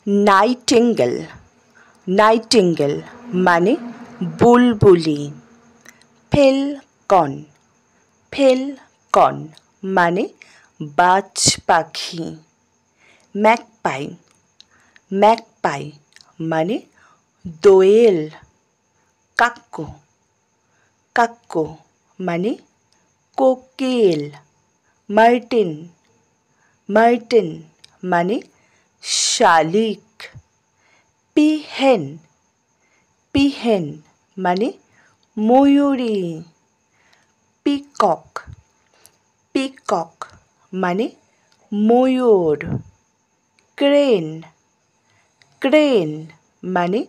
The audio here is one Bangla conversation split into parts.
নাইটিঙ্গেল নাইটিঙ্গেল মানে বুলবুলি। ফেলকন ফেলকন মানে বাজ পাখি। ম্যাকপাই ম্যাকপাই মানে দোয়েল। কাক্কো কাক্কো মানে কোকিল। মার্টিন মার্টিন মানে শালিক। পিহেন পিহেন মানে ময়ূরী। পিকক পিকক মানে ময়ূর। ক্রেন ক্রেন মানে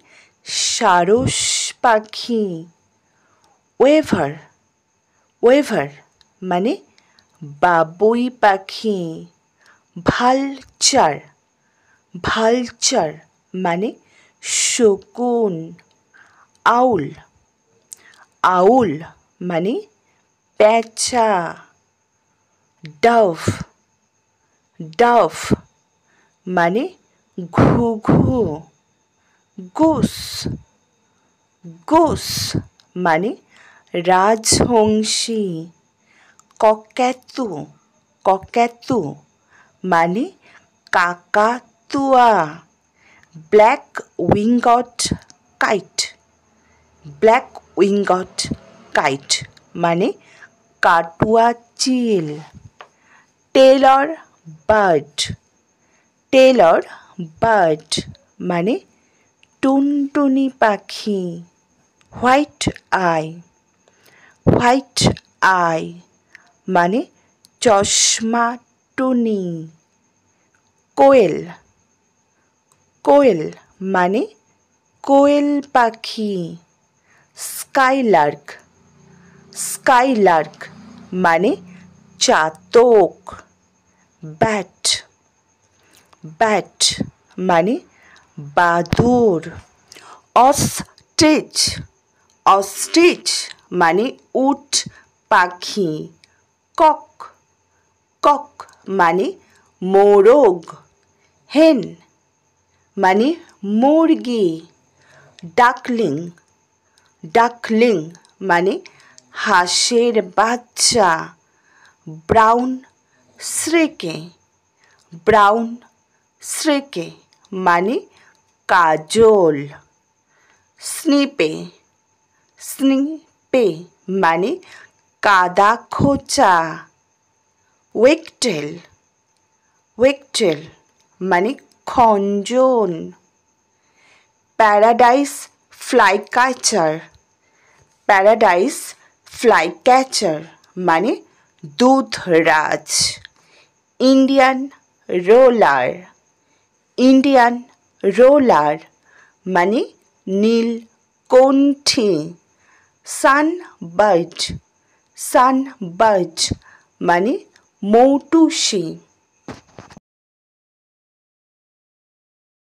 সারস পাখি। ওয়েভার ওয়েভার মানে বাবুই পাখি। ভালচার ভালচার মানে শকুন। আউল আউল মানে পেঁচা। ডাভ ডাভ মানে ঘুঘু। গোস গোস মানে রাজহংসী। কক্যাতু কক্যাতু মানে কাকাতুয়া। ব্ল্যাক উইঙ্গড কাইট ব্ল্যাক উইঙ্গড কাইট মানে কাটুয়া চিল। টেলর বার্ড টেলর বার্ড মানে টুনটুনি পাখি। হোয়াইট আই হোয়াইট আই মানে চশমা টুনি। কোয়েল কোয়েল মানে কোয়েল পাখি। স্কাইলার্ক স্কাইলার্ক মানে চাতক। ব্যাট ব্যাট মানে বাদুড়। অস্ট্রিচ অস্ট্রিচ মানে উট পাখি। কক কক মানে মোরগ। হেন মানে মুরগি। ডাকলিং ডাকলিং মানে হাঁসের বাচ্চা। ব্রাউন শ্রেকে ব্রাউন শ্রেকে মানে কাজল। স্নিপে স্নিপে মানে কাদা খোঁচা। ওয়েকটেল ওয়েকটেল মানে Khanjan. Paradise flycatcher paradise flycatcher মানে Dudhraj. Indian roller Indian roller মানে নীলকণ্ঠী। সানবার্ড সানবার্ড মানে মৌটুসি।